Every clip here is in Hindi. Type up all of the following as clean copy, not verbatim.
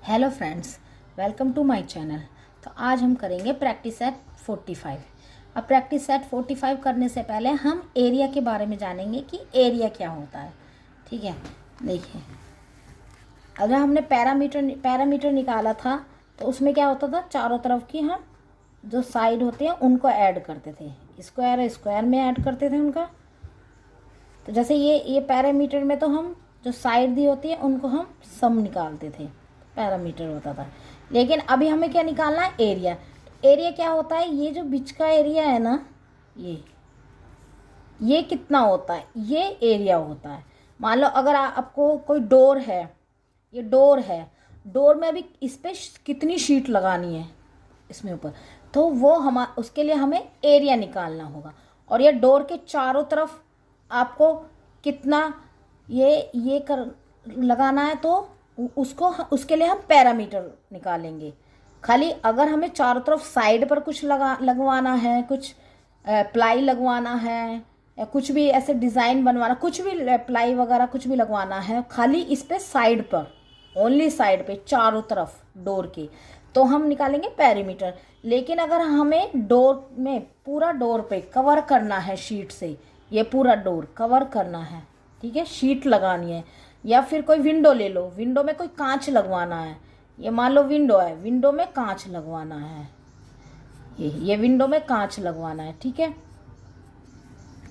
Hello friends, welcome to my channel. तो आज हम करेंगे प्रैक्टिस सेट 45। अब प्रैक्टिस सेट 45 करने से पहले हम एरिया के बारे में जानेंगे कि एरिया क्या होता है। ठीक है, देखिए अगर हमने पैरामीटर निकाला था तो उसमें क्या होता था, चारों तरफ की हम जो साइड होते हैं उनको ऐड करते थे। स्क्वायर में ऐड करते थे उनका। तो जैसे ये पैरामीटर में तो हम जो साइड दी होती है उनको हम सम निकालते थे, पैरामीटर होता था। लेकिन अभी हमें क्या निकालना है, एरिया। एरिया क्या होता है, ये जो बीच का एरिया है ना, ये कितना होता है, ये एरिया होता है। मान लो अगर आपको कोई डोर है, ये डोर है, डोर में अभी इस पर कितनी शीट लगानी है इसमें ऊपर, तो वो उसके लिए हमें एरिया निकालना होगा। और ये डोर के चारों तरफ आपको कितना ये कर लगाना है, तो उसके लिए हम पैरामीटर निकालेंगे। खाली अगर हमें चारों तरफ साइड पर कुछ लगवाना है, कुछ प्लाई लगवाना है, या कुछ भी ऐसे डिज़ाइन बनवाना, कुछ भी प्लाई वगैरह कुछ भी लगवाना है, खाली इस पे साइड पर, ओनली साइड पे चारों तरफ डोर के, तो हम निकालेंगे पैरामीटर। लेकिन अगर हमें डोर में पूरा डोर पे कवर करना है शीट से, ये पूरा डोर कवर करना है, ठीक है, शीट लगानी है। या फिर कोई विंडो ले लो, विंडो में कोई कांच लगवाना है, ये मान लो विंडो है, विंडो में कांच लगवाना है, ये विंडो में कांच लगवाना है, ठीक है,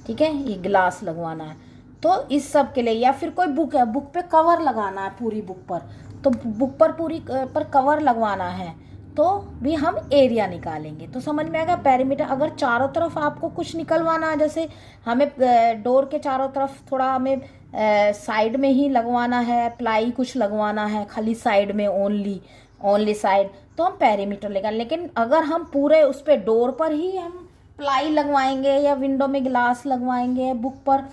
ठीक है, ये ग्लास लगवाना है। तो इस सब के लिए, या फिर कोई बुक है, बुक पे कवर लगाना है पूरी बुक पर, तो बुक पर पूरी पर कवर लगवाना है, तो भी हम एरिया निकालेंगे। तो समझ में आएगा पैरामीटर। अगर चारों तरफ आपको कुछ निकलवाना है, जैसे हमें डोर के चारों तरफ थोड़ा हमें साइड में ही लगवाना है, प्लाई कुछ लगवाना है, खाली साइड में ओनली साइड, तो हम पैरामीटर लेगा। लेकिन अगर हम पूरे उस पर डोर पर ही हम प्लाई लगवाएंगे, या विंडो में ग्लास लगवाएंगे, बुक पर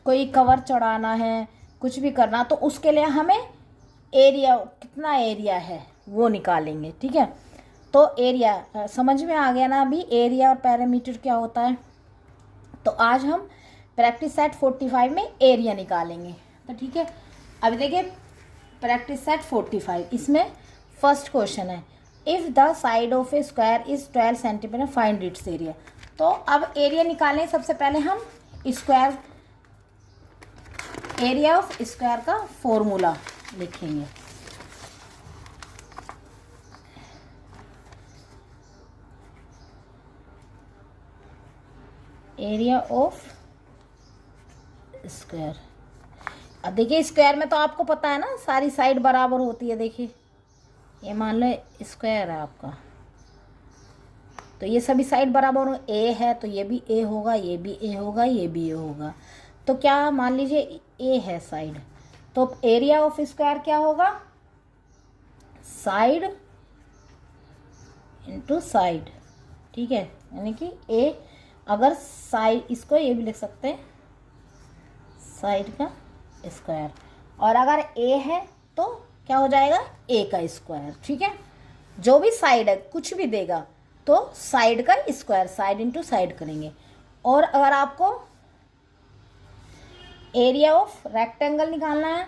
कोई कवर चढ़ाना है, कुछ भी करना, तो उसके लिए हमें एरिया, कितना एरिया है वो निकालेंगे। ठीक है, तो एरिया समझ में आ गया ना अभी, एरिया और पैरामीटर क्या होता है। तो आज हम प्रैक्टिस सेट 45 में एरिया निकालेंगे। तो ठीक है, अभी देखिए प्रैक्टिस सेट 45, इसमें फर्स्ट क्वेश्चन है, if the side of a square is 12 centimetre find its area. तो अब एरिया निकालें, सबसे पहले हम स्क्वायर, एरिया ऑफ स्क्वायर का फॉर्मूला लिखेंगे। Area of square. अब देखिए स्क्वायर में तो आपको पता है ना, सारी साइड बराबर होती है। देखिए ये मान लो स्क्वायर है आपका, तो ये सभी साइड बराबर हो, ए है तो ये भी ए होगा, ये भी ए होगा, ये भी ए होगा। तो क्या मान लीजिए ए है साइड, तो एरिया ऑफ स्क्वायर क्या होगा, साइड इनटू साइड। ठीक है, यानी कि ए, अगर साइड, इसको ये भी लिख सकते हैं साइड का स्क्वायर, और अगर ए है तो क्या हो जाएगा, ए का स्क्वायर। ठीक है, जो भी साइड है कुछ भी देगा तो साइड का स्क्वायर, साइड इनटू साइड करेंगे। और अगर आपको एरिया ऑफ रेक्टेंगल निकालना है,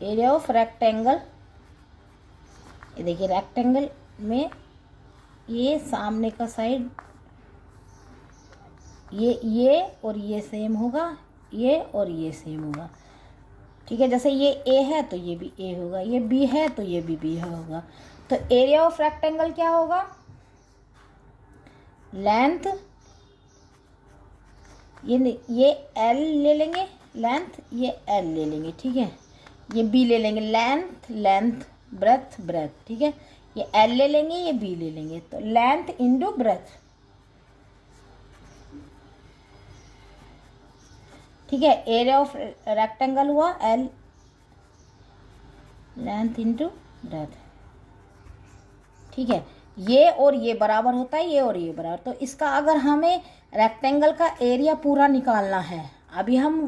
एरिया ऑफ रेक्टेंगल, ये देखिए रेक्टेंगल में ये सामने का साइड, ये और ये सेम होगा, ये और ये सेम होगा। ठीक है, जैसे ये ए है तो ये भी ए होगा, ये बी है तो ये भी बी होगा। तो एरिया ऑफ रेक्टेंगल क्या होगा, लेंथ, ये एल ले लेंगे लेंथ, ये एल ले लेंगे, ठीक है, ये बी ले लेंगे, लेंथ ब्रेथ, ठीक है, ये एल ले लेंगे, ये बी ले लेंगे, तो लेंथ इंटू ब्रेथ। ठीक है, एरिया ऑफ रेक्टेंगल हुआ एल, लेंथ इंटू ब्रेथ। ठीक है, ये और ये बराबर होता है, ये और ये बराबर। तो इसका अगर हमें रेक्टेंगल का एरिया पूरा निकालना है, अभी हम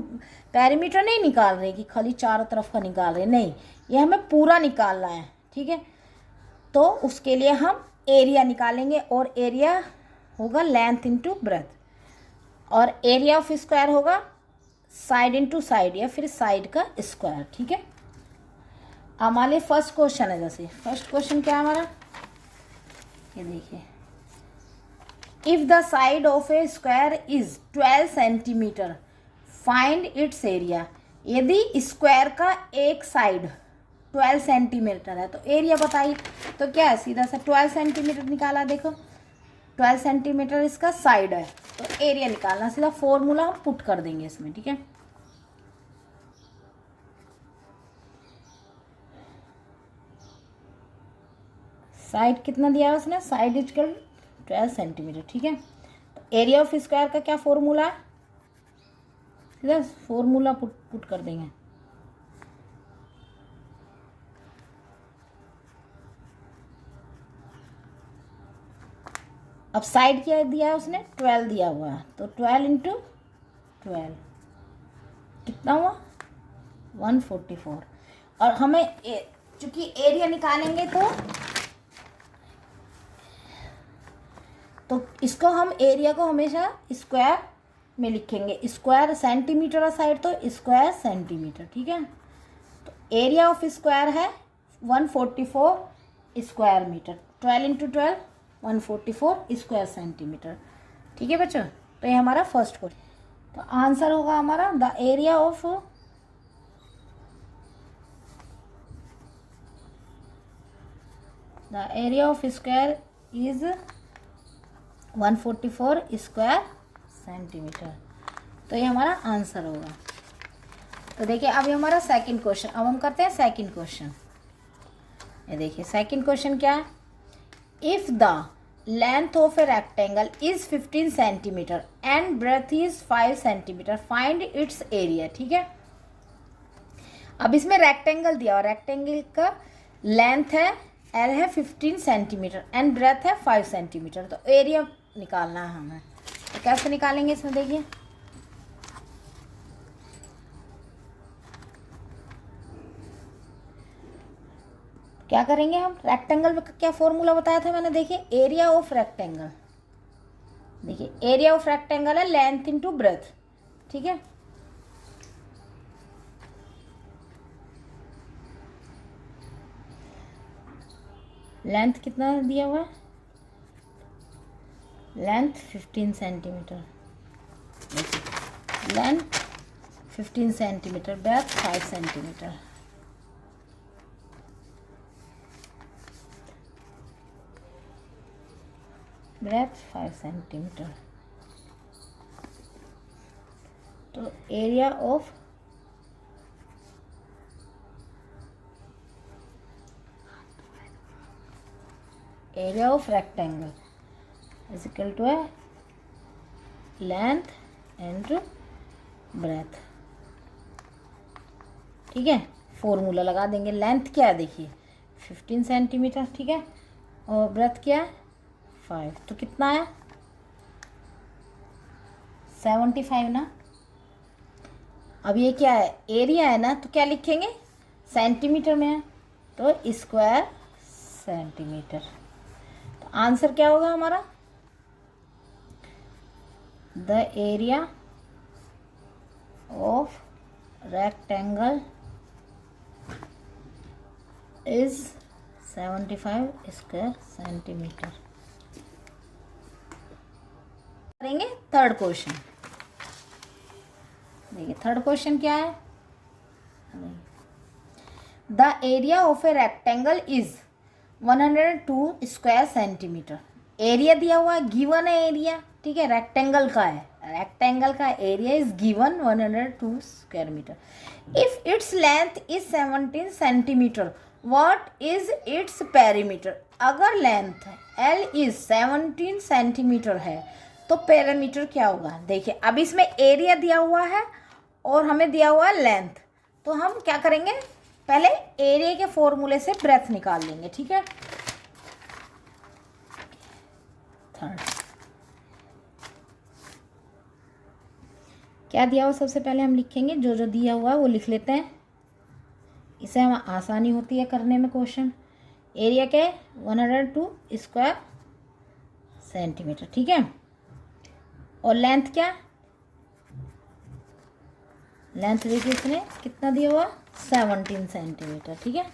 पैरामीटर नहीं निकाल रहे कि खाली चारों तरफ का निकाल रहे, नहीं, ये हमें पूरा निकालना है। ठीक है, तो उसके लिए हम एरिया निकालेंगे, और एरिया होगा लेंथ इंटू ब्रेथ, और एरिया ऑफ स्क्वायर होगा साइड इनटू साइड, या फिर साइड का स्क्वायर। ठीक है, हमारे फर्स्ट क्वेश्चन है, जैसे फर्स्ट क्वेश्चन क्या है हमारा, ये देखिए, if the side of a square is 12 centimetre find its area. यदि स्क्वायर का एक साइड 12 सेंटीमीटर है तो एरिया बताइए। तो क्या है, सीधा सा 12 सेंटीमीटर निकाला, देखो 12 सेंटीमीटर इसका साइड है, तो एरिया निकालना, सीधा फॉर्मूला हम पुट कर देंगे इसमें, ठीक है। साइड कितना दिया है उसने, साइड इक्वल 12 सेंटीमीटर, ठीक है। तो एरिया ऑफ स्क्वायर का क्या फॉर्मूला है, सीधा फॉर्मूला पुट कर देंगे। अब साइड क्या दिया है उसने, 12 दिया हुआ है, तो 12 इंटू 12 कितना हुआ, 144। और हमें चूंकि एरिया निकालेंगे तो इसको हम एरिया को हमेशा स्क्वायर में लिखेंगे। स्क्वायर सेंटीमीटर है साइड, तो स्क्वायर सेंटीमीटर, ठीक है। तो एरिया ऑफ स्क्वायर है 144 square metre, 12 into 12 144 square centimetre, ठीक है बच्चों। तो ये हमारा फर्स्ट क्वेश्चन। तो आंसर होगा हमारा the area of square is 144 square centimetre. तो ये हमारा आंसर होगा। तो देखिए अभी हमारा सेकंड क्वेश्चन, अब हम करते हैं सेकंड क्वेश्चन। ये देखिए सेकंड क्वेश्चन क्या है, if the length of a rectangle is 15 centimetre and breadth is 5 centimetre find its area, ठीक है। अब इसमें रेक्टेंगल दिया और रेक्टेंगल का लेंथ है एल है 15 सेंटीमीटर एंड ब्रेथ है 5 सेंटीमीटर, तो एरिया निकालना है हमें। तो कैसे निकालेंगे इसमें, देखिए क्या करेंगे हम, रेक्टेंगल का क्या फॉर्मूला बताया था मैंने, देखिए एरिया ऑफ रेक्टेंगल, देखिए एरिया ऑफ रेक्टेंगल है लेंथ इंटू ब्रेथ, ठीक है। लेंथ कितना दिया हुआ है, length 15 centimetre, length 15 centimetre, breadth 5 centimetre, breadth 5 centimetre. तो area of rectangle is equal to है लेंथ एंड ब्रेथ, ठीक है। फॉर्मूला लगा देंगे, लेंथ क्या है देखिए 15 सेंटीमीटर, ठीक है, और ब्रेथ क्या है 5, तो कितना है 75 ना। अब ये क्या है, एरिया है ना, तो क्या लिखेंगे, सेंटीमीटर में है तो स्क्वायर सेंटीमीटर। तो आंसर क्या होगा हमारा, the area of rectangle is 75 square centimetre. करेंगे थर्ड क्वेश्चन। देखिए थर्ड क्वेश्चन क्या है, the area of a rectangle is 102 square centimetre. Area दिया हुआ है, गिवन है एरिया, ठीक है, रेक्टेंगल का है, रेक्टेंगल का area is given 102 square metre. If its length is 17 centimetre what is its perimeter. अगर लेंथ एल इज 17 सेंटीमीटर है तो पेरीमीटर क्या होगा। देखिए अब इसमें एरिया दिया हुआ है और हमें दिया हुआ है लेंथ, तो हम क्या करेंगे, पहले एरिया के फॉर्मूले से ब्रेथ निकाल लेंगे, ठीक है। थर्ड क्या दिया हुआ, सबसे पहले हम लिखेंगे, जो जो दिया हुआ है वो लिख लेते हैं, इसे हम आसानी होती है करने में क्वेश्चन। एरिया क्या है 102 स्क्वायर सेंटीमीटर, ठीक है, और लेंथ क्या, लेंथ देखिए इसने कितना दिया हुआ 17 सेंटीमीटर, ठीक है,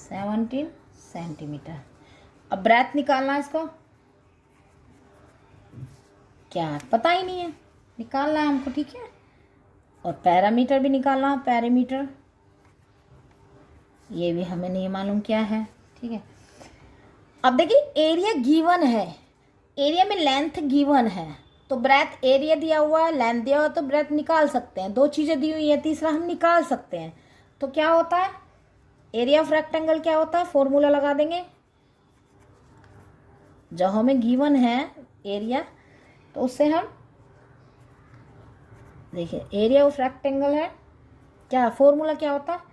17 सेंटीमीटर। अब ब्रेथ निकालना है इसको, क्या पता ही नहीं है, निकालना है हमको, ठीक है। और पैरामीटर भी निकालना है, पैरामीटर ये भी हमें नहीं मालूम क्या है, ठीक है। अब देखिए एरिया गिवन है, एरिया में लेंथ गिवन है, तो ब्रेथ, एरिया दिया हुआ है, लेंथ दिया हुआ है, तो ब्रेथ निकाल सकते हैं। दो चीज़ें दी हुई है, तीसरा हम निकाल सकते हैं। तो क्या होता है, एरिया ऑफ रेक्टेंगल क्या होता है, फॉर्मूला लगा देंगे। जब हमें गिवन है एरिया, तो उससे हम देखिए एरिया ऑफ रेक्टेंगल है, क्या फॉर्मूला क्या होता है,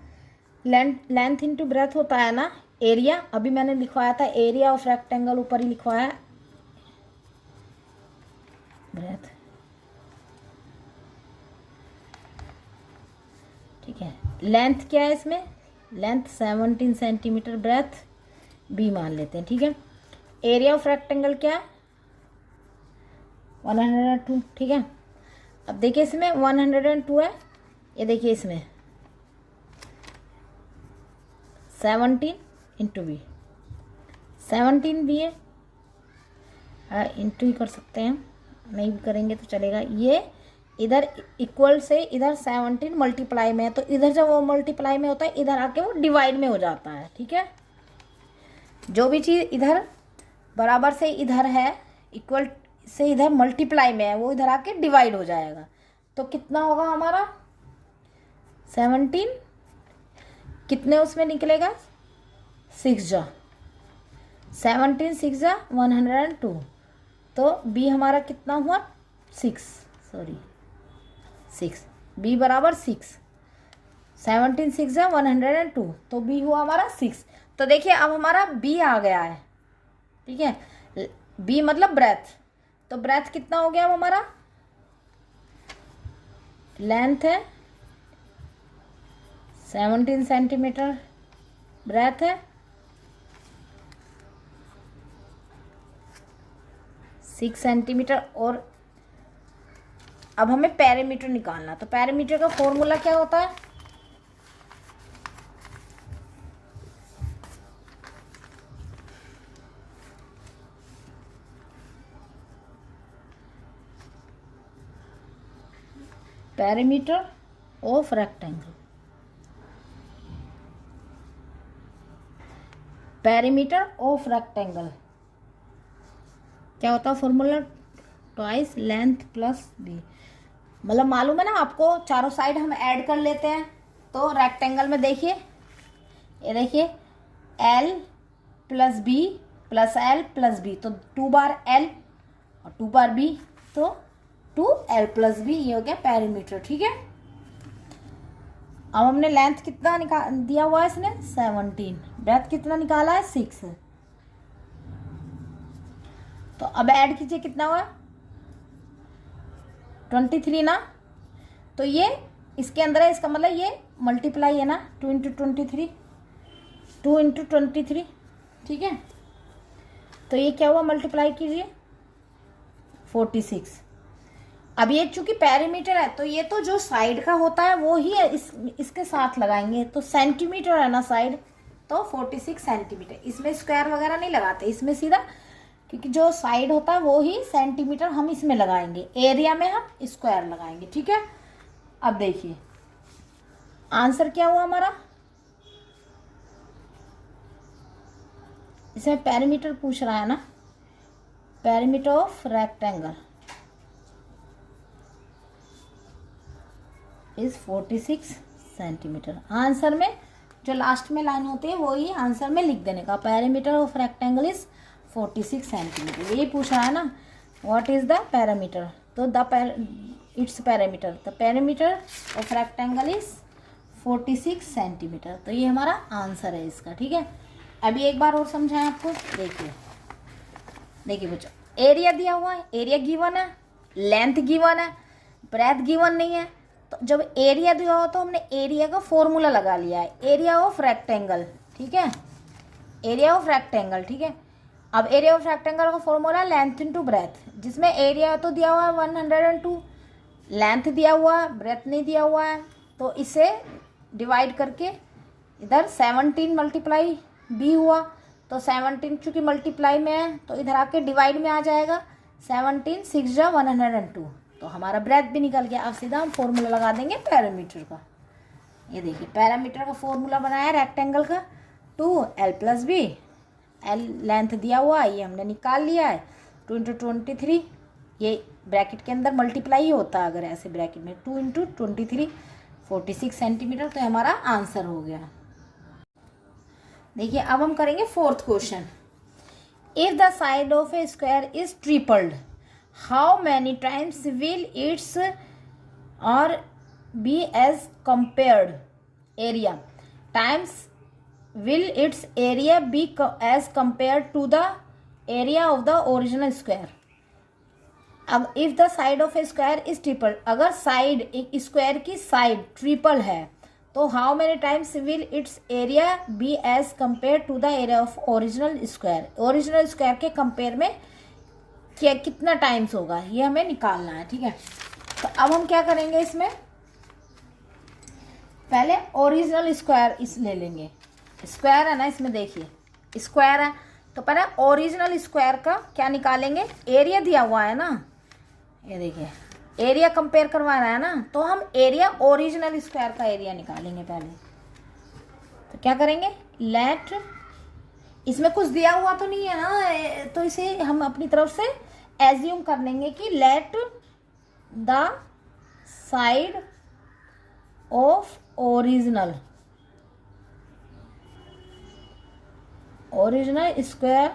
लेंथ इंटू ब्रेथ होता है ना, एरिया। अभी मैंने लिखवाया था एरिया ऑफ रेक्टेंगल, ऊपर ही लिखवाया है, ब्रेथ, ठीक है। लेंथ क्या है इसमें, लेंथ 17 सेंटीमीटर, ब्रेथ बी मान लेते हैं, ठीक है। एरिया ऑफ रेक्टेंगल क्या है, 102, ठीक है। अब देखिए इसमें 102 है, ये देखिए इसमें 17 इंटू बी, 17 भी है, इंटू ही कर सकते हैं, नहीं भी करेंगे तो चलेगा। ये इधर इक्वल से इधर 17 मल्टीप्लाई में है, तो इधर जब वो मल्टीप्लाई में होता है, इधर आके वो डिवाइड में हो जाता है, ठीक है। जो भी चीज़ इधर बराबर से इधर है, इक्वल से इधर मल्टीप्लाई में है, वो इधर आके डिवाइड हो जाएगा। तो कितना होगा हमारा 17, कितने उसमें निकलेगा, 6 जा 17, 6 जा 102, तो बी हमारा कितना हुआ 6, सॉरी 6, बी बराबर 6, 17 6 जा 102, तो बी हुआ हमारा 6। तो देखिए अब हमारा बी आ गया है, ठीक है, बी मतलब ब्रेथ। तो ब्रेथ कितना हो गया अब हमारा, लेंथ है 17 सेंटीमीटर, ब्रेथ है 6 सेंटीमीटर। और अब हमें पैरामीटर निकालना, तो पैरामीटर का फॉर्मूला क्या होता है, parameter of rectangle, parameter of rectangle क्या होता है formula, twice length plus B. मतलब मालूम है ना आपको, चारों साइड हम ऐड कर लेते हैं। तो रेक्टेंगल में देखिए, ये देखिए L plus B plus L plus B, तो 2 बार L और 2 बार B, तो 2L प्लस बी, ये हो गया पैरामीटर, ठीक है। अब हमने लेंथ कितना दिया हुआ है इसने 17, ब्रेथ कितना निकाला है 6, तो अब ऐड कीजिए कितना हुआ 23 ना, तो ये इसके अंदर है, इसका मतलब ये मल्टीप्लाई है ना, 2 इंटू 23, 2 इंटू 23, ठीक है। तो ये क्या हुआ, मल्टीप्लाई कीजिए 46। अब ये चूंकि पैरामीटर है, तो ये तो जो साइड का होता है वो ही है, इसके साथ लगाएंगे, तो सेंटीमीटर है ना साइड, तो 46 सेंटीमीटर। इसमें स्क्वायर वगैरह नहीं लगाते, इसमें सीधा, क्योंकि जो साइड होता है वो ही सेंटीमीटर हम इसमें लगाएंगे, एरिया में हम स्क्वायर लगाएंगे, ठीक है। अब देखिए आंसर क्या हुआ हमारा, इसमें पैरामीटर पूछ रहा है ना, parameter of rectangle is 46 centimetre. Answer में जो लास्ट में लाइन होती है वो ही आंसर में लिख देने का, parameter of rectangle is 46 centimetre. ये पूछ रहा है ना, व्हाट इज द पैरामीटर, तो it's parameter, the parameter of rectangle is 46 centimetre. तो ये हमारा आंसर है इसका, ठीक है। अभी एक बार और समझाएं आपको, देखिए बच्चों, एरिया दिया हुआ है, एरिया गिवन है, लेंथ गिवन है, ब्रेथ गिवन नहीं है। तो जब एरिया दिया हो तो हमने एरिया का फॉर्मूला लगा लिया है, एरिया ऑफ रेक्टेंगल, ठीक है, एरिया ऑफ रेक्टेंगल, ठीक है। अब एरिया ऑफ रेक्टेंगल का फॉर्मूला लेंथ इनटू ब्रेथ, जिसमें एरिया तो दिया हुआ है 102, लेंथ दिया हुआ है, ब्रेथ नहीं दिया हुआ है, तो इसे डिवाइड करके इधर 17 मल्टीप्लाई बी हुआ, तो 17 चूँकि मल्टीप्लाई में है तो इधर आके डिवाइड में आ जाएगा। 17 6 जा 102, तो हमारा ब्रेथ भी निकल गया। अब सीधा हम फॉर्मूला लगा देंगे पैरामीटर का। ये देखिए पैरामीटर का फॉर्मूला बनाया रेक्टेंगल का, 2l+b, l लेंथ दिया हुआ ये हमने निकाल लिया है। 2 × 23, ये ब्रैकेट के अंदर मल्टीप्लाई ही होता है अगर ऐसे ब्रैकेट में, 2 × 23 46 सेंटीमीटर, तो हमारा आंसर हो गया। देखिए अब हम करेंगे fourth question. If the side of a square is tripled, how many times will its or be as compared area times will its area be as compared to the area of the original square। अब if the side of a square is triple, अगर साइड एक स्क्वायर की साइड ट्रिपल है तो how many times will its area be as compared to the area of original square। Original square के कंपेयर में क्या कितना टाइम्स होगा ये हमें निकालना है, ठीक है। तो अब हम क्या करेंगे, इसमें पहले ओरिजिनल स्क्वायर इस ले लेंगे। स्क्वायर है ना, इसमें देखिए स्क्वायर है तो पहले ओरिजिनल स्क्वायर का क्या निकालेंगे, एरिया दिया हुआ है ना, ये देखिए एरिया कंपेयर करवाना है ना, तो हम एरिया ओरिजिनल स्क्वायर का एरिया निकालेंगे पहले। तो क्या करेंगे, लेट, इसमें कुछ दिया हुआ तो नहीं है ना, तो इसे हम अपनी तरफ से एज्यूम कर लेंगे कि let the side of original square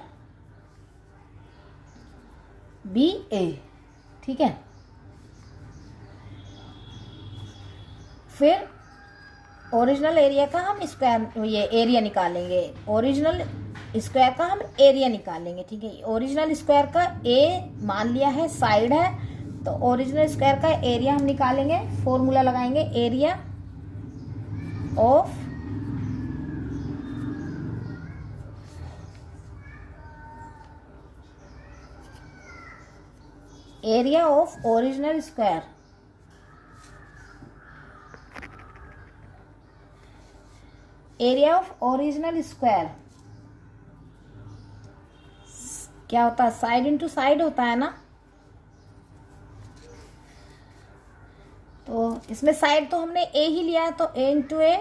be a, ठीक है। फिर ओरिजिनल एरिया का हम स्क्वायर ये एरिया निकालेंगे, ओरिजिनल स्क्वायर का हम एरिया निकालेंगे, ठीक है। ओरिजिनल स्क्वायर का ए मान लिया है साइड है, तो ओरिजिनल स्क्वायर का एरिया हम निकालेंगे, फॉर्मूला लगाएंगे area of original square, area of original square क्या होता है, साइड इंटू साइड होता है ना, तो इसमें साइड तो हमने ए ही लिया है, तो ए इंटू ए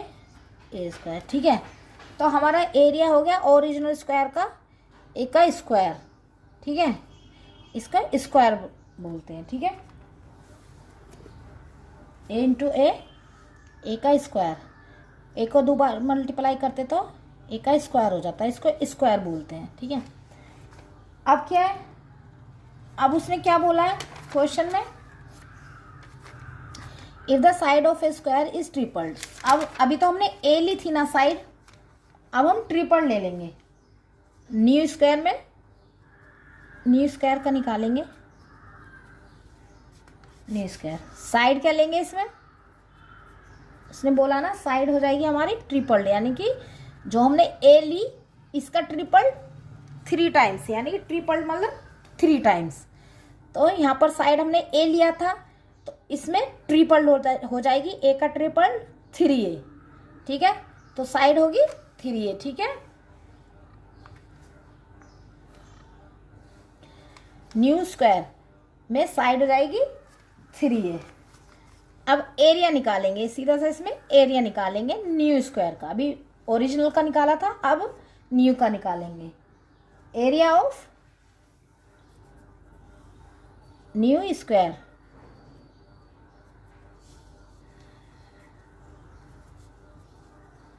स्क्वायर, ठीक है। तो हमारा एरिया हो गया ओरिजिनल स्क्वायर का ए का स्क्वायर, ठीक है, इसका स्क्वायर बोलते हैं, ठीक है। ए इंटू ए का स्क्वायर, ए को 2 बार मल्टीप्लाई करते तो ए का स्क्वायर हो जाता है, इसको स्क्वायर बोलते हैं, ठीक है। अब क्या है, अब उसने क्या बोला है क्वेश्चन में, if the side of a square is tripled. अब अभी तो हमने ए ली थी ना साइड, अब हम ट्रिपल ले लेंगे, न्यू स्क्वायर में न्यू स्क्वायर का निकालेंगे, न्यू स्क्वायर साइड क्या लेंगे इसमें, उसने बोला ना साइड हो जाएगी हमारी ट्रिपल्ड, यानी कि जो हमने ए ली इसका ट्रिपल 3 टाइम्स, यानी कि ट्रिपल मतलब 3 टाइम्स। तो यहाँ पर साइड हमने ए लिया था तो इसमें ट्रिपल हो जाएगी, ए का ट्रिपल 3a, ठीक है। तो साइड होगी 3a, ठीक है। न्यू स्क्वायर में साइड हो जाएगी 3a। अब एरिया निकालेंगे, सीधा सा इसमें एरिया निकालेंगे न्यू स्क्वायर का, अभी ओरिजिनल का निकाला था, अब न्यू का निकालेंगे। Area of new square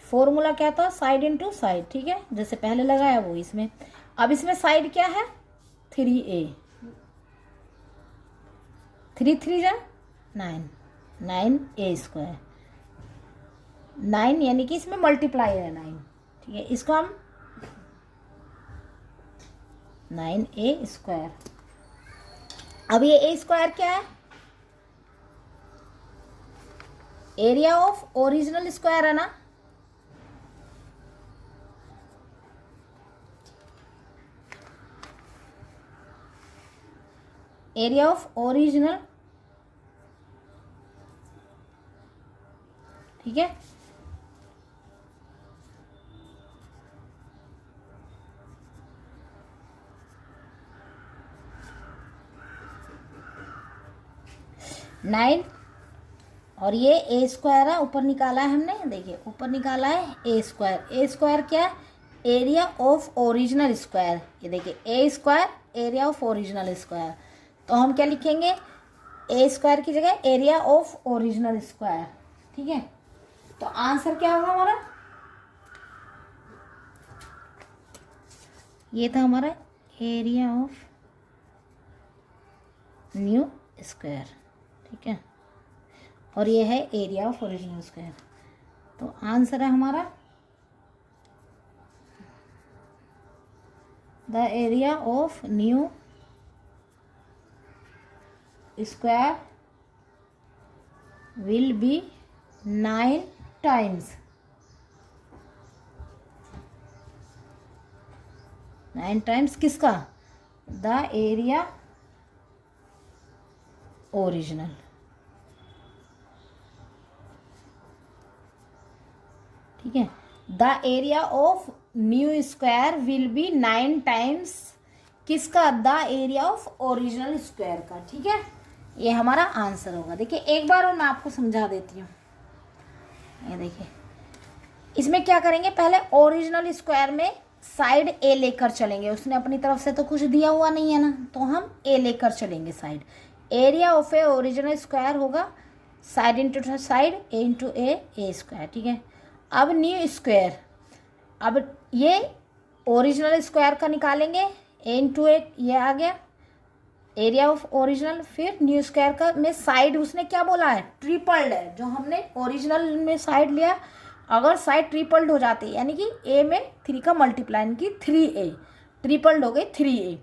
formula क्या था, साइड इंटू साइड, ठीक है, जैसे पहले लगाया वो इसमें। अब इसमें साइड क्या है 3a, 3 3 जा 9, 9a स्क्वायर, 9 यानी कि इसमें मल्टीप्लाई है 9, ठीक है। इसको हम 9a स्क्वायर। अब ये a स्क्वायर क्या है, एरिया ऑफ ओरिजिनल स्क्वायर है ना, एरिया ऑफ ओरिजिनल ठीक है। नाइन और ये ए स्क्वायर है, ऊपर निकाला है हमने, देखिए ऊपर निकाला है ए स्क्वायर। ए स्क्वायर क्या है? Area of original square. ये देखिए a square area of original square, तो हम क्या लिखेंगे? ए स्क्वायर की जगह एरिया ऑफ ओरिजिनल स्क्वायर। ठीक है, तो आंसर क्या होगा हमारा? ये था हमारा एरिया ऑफ न्यू स्क्वायर। ठीक है, और ये है एरिया ऑफ ओरिजिनल स्क्वायर। तो आंसर है हमारा the area of new square will be 9 times 9 times किसका? The area original. ठीक है, the area of new square will be 9 times किसका? The area of original square का। ठीक है, ये हमारा आंसर होगा। देखिए एक बार और मैं आपको समझा देती हूँ। ये देखिए इसमें क्या करेंगे, पहले ओरिजिनल स्क्वायर में साइड ए लेकर चलेंगे। उसने अपनी तरफ से तो कुछ दिया हुआ नहीं है ना, तो हम ए लेकर चलेंगे side. Area of A original square होगा साइड इंटू साइड, ए इंटू ए स्क्वायर। ठीक है, अब न्यू स्क्वायर, अब ये ओरिजिनल स्क्वायर का निकालेंगे, ए इंटू ए, ये आ गया एरिया ऑफ ओरिजिनल। फिर न्यू स्क्वायर का में साइड उसने क्या बोला है? ट्रिपल्ड है। जो हमने ओरिजिनल में साइड लिया, अगर साइड ट्रिपल्ड हो जाती है यानी कि ए में 3 का मल्टीप्लाई, यानी कि 3a, ट्रिपल्ड हो गई 3a।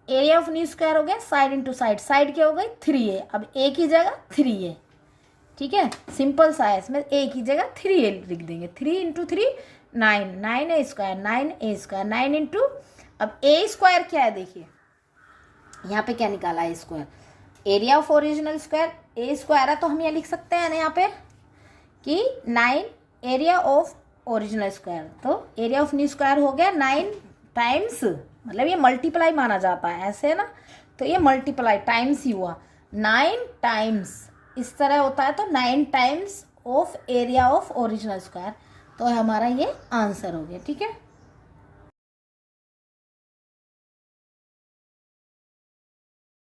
Area of new square हो गया साइड इंटू साइड, साइड क्या हो गई 3a, अब ए की जगह 3a। ठीक है, सिंपल सा है, इसमें ए की जगह 3a लिख देंगे। 3 into 3 9, 9a square, 9a square, 9 into, अब ए स्क्वायर क्या है? देखिए यहाँ पे क्या निकाला है? Square, area of original square, A square है तो हम ये लिख सकते हैं ना यहाँ पे कि 9 एरिया ऑफ ओरिजिनल स्क्वायर। तो एरिया ऑफ न्यू स्क्वायर हो गया 9 टाइम्स, मतलब ये मल्टीप्लाई माना जाता है ऐसे है ना, तो ये मल्टीप्लाई टाइम्स ही हुआ। 9 टाइम्स इस तरह होता है, तो 9 times of area of original square, तो हमारा ये आंसर हो गया। ठीक है।